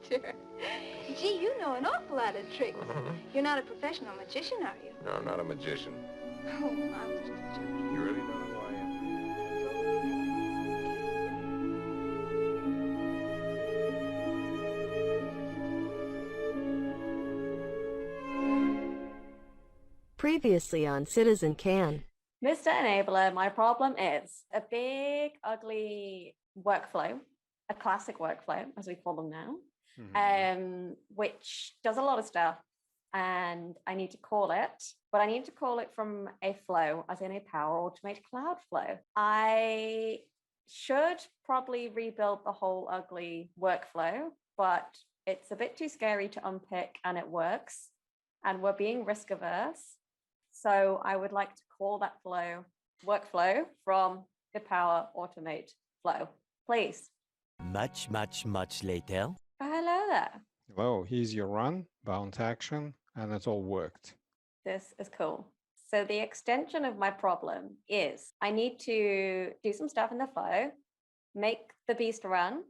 Sure. Gee, you know an awful lot of tricks. You're not a professional magician, are you? No, I'm not a magician. Oh, I was just joking. You really don't know who I am? Previously on Citizen Can. Mr. Enabler, my problem is a big, ugly workflow, a classic workflow, as we call them now, which does a lot of stuff. And I need to call it, but I need to call it from a flow, as in a Power Automate cloud flow. I should probably rebuild the whole ugly workflow, but it's a bit too scary to unpick, and it works. And we're being risk averse. So I would like to call that workflow from the Power Automate flow, please. Much later. Hello there. Hello, here's your run, bound action, and it all worked. This is cool. So the extension of my problem is I need to do some stuff in the flow, make the beast run,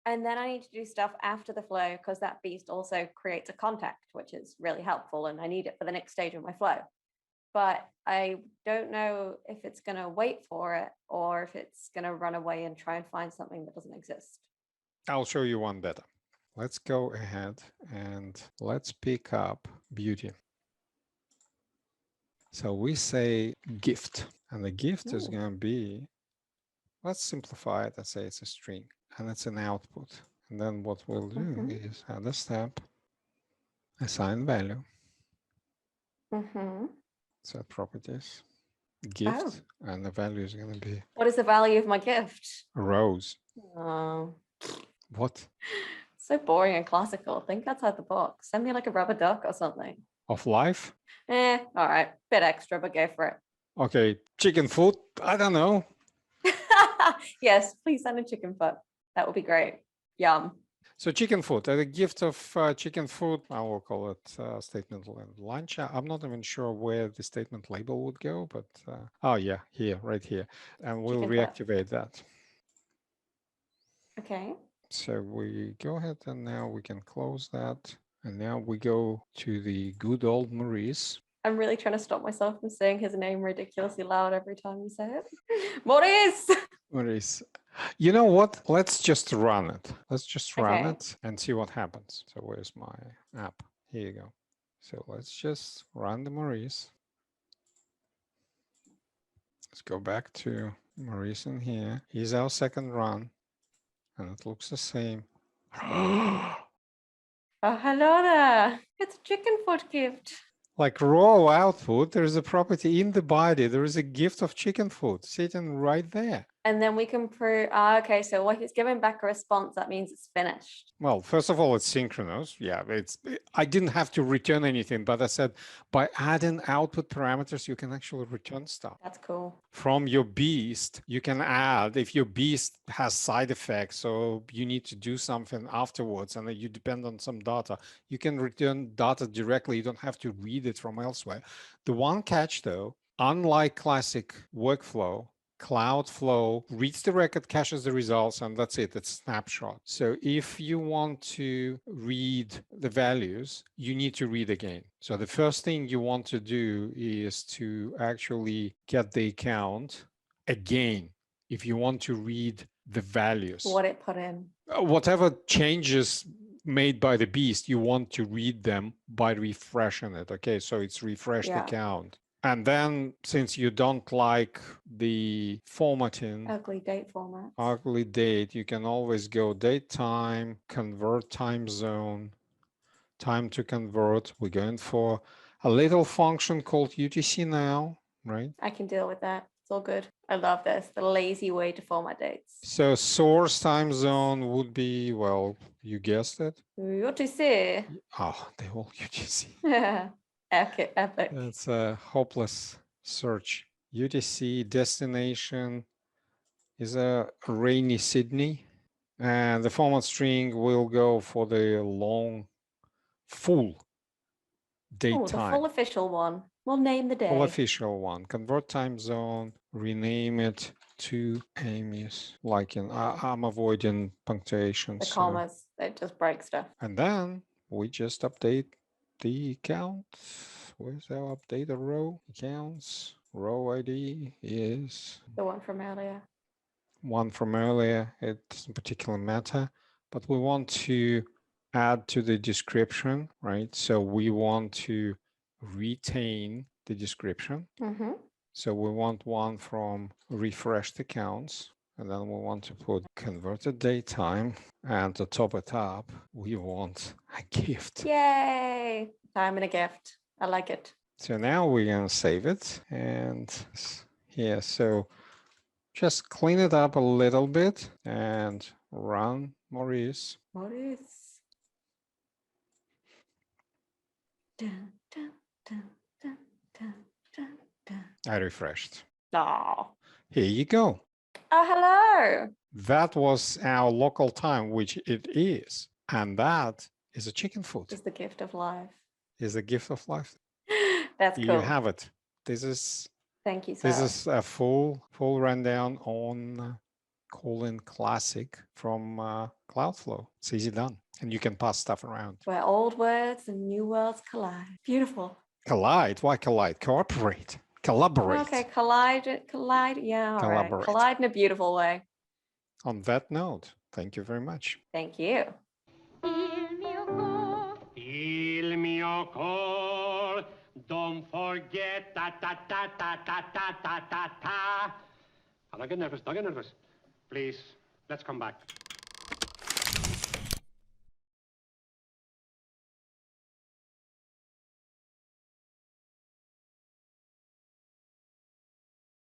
and then I need to do stuff after the flow because that beast also creates a contact, which is really helpful, and I need it for the next stage of my flow. But I don't know if it's going to wait for it or if it's going to run away and try and find something that doesn't exist. I'll show you one better. Let's go ahead and let's pick up beauty. So we say gift, and the gift is going to be, let's simplify it. Let's say it's a string and it's an output. And then what we'll do is add a step, assign value. Set properties, gift, and the value is going to be. What is the value of my gift? A rose. Oh. What? So boring and classical. Think outside the box. Send me like a rubber duck or something. Of life? All right. Bit extra, but go for it. Okay, chicken foot. I don't know. Yes, please send a chicken foot. That would be great. Yum. So chicken foot, a gift of chicken foot, I will call it statement lunch. I'm not even sure where the statement label would go, but oh yeah, here, right here. And we'll reactivate that. Okay. So we go ahead and now we can close that. And now we go to the good old Maurice. I'm really trying to stop myself from saying his name ridiculously loud every time you say it. Maurice! Maurice. You know what? Let's just run it. Let's just run it and see what happens. So where's my app? Here you go. So let's just run the Maurice. Let's go back to Maurice in here. Here's our second run. And it looks the same. Oh, hello there. It's a chicken foot gift. Like raw output, there is a property in the body. There is a gift of chicken foot sitting right there. And then we can prove, okay, so what he's giving back a response, that means it's finished. Well, first of all, it's synchronous. Yeah, I didn't have to return anything, but I said by adding output parameters, you can actually return stuff. That's cool. From your beast, you can add, if your beast has side effects, so you need to do something afterwards and you depend on some data, you can return data directly. You don't have to read it from elsewhere. The one catch though, unlike classic workflow, Cloudflow reads the record, caches the results, and that's it. It's snapshot. So if you want to read the values, you need to read again. So the first thing you want to do is to actually get the account again if you want to read the values. What it put in. Whatever changes made by the beast, you want to read them by refreshing it. Okay, so it's refreshed account. And then since you don't like the formatting, ugly date format, ugly date, you can always go date time, convert time zone, time to convert. We're going for a little function called UTC now, right? I can deal with that. It's all good. I love this, the lazy way to format dates. So source time zone would be, well, you guessed it. UTC. Oh, they all UTC. Yeah. Epic. It's a hopeless search. UTC destination is a rainy Sydney, and the format string will go for the long, full date time. The full official one. We'll name the day. Full official one. Convert time zone, rename it two Ameys. Like I'm avoiding punctuation. The So. commas, they just break stuff. And then we just update the count. Where's our updated row? Accounts. Row ID is The one from earlier. one from earlier. It doesn't particularly matter, but we want to add to the description, right? So we want to retain the description. Mm-hmm. So we want one from refreshed accounts, and then we want to put converted datetime, and to top it up, we want a gift. Yay! Time and a gift. I like it. So now we're going to save it, and here, so just clean it up a little bit and run Maurice. Maurice. Dun, dun, dun, dun, dun, dun, dun. I refreshed. Oh. Here you go. Oh, hello. That was our local time, which it is. And that is a chicken food. It's the gift of life. Is a gift of life. That's cool. You have it. This is Thank you, sir. this is a full rundown on Holden Classic from Cloudflow. It's easy done, and you can pass stuff around. Where old words and new worlds collide. Beautiful. Collide? Why collide? Cooperate. Collaborate. Okay, collide. Yeah, all right. Collaborate. Collide in a beautiful way. On that note, thank you very much. Thank you. Il mio cor, don't forget ta ta ta ta ta ta ta ta ta. Don't get nervous, don't get nervous. Please, let's come back.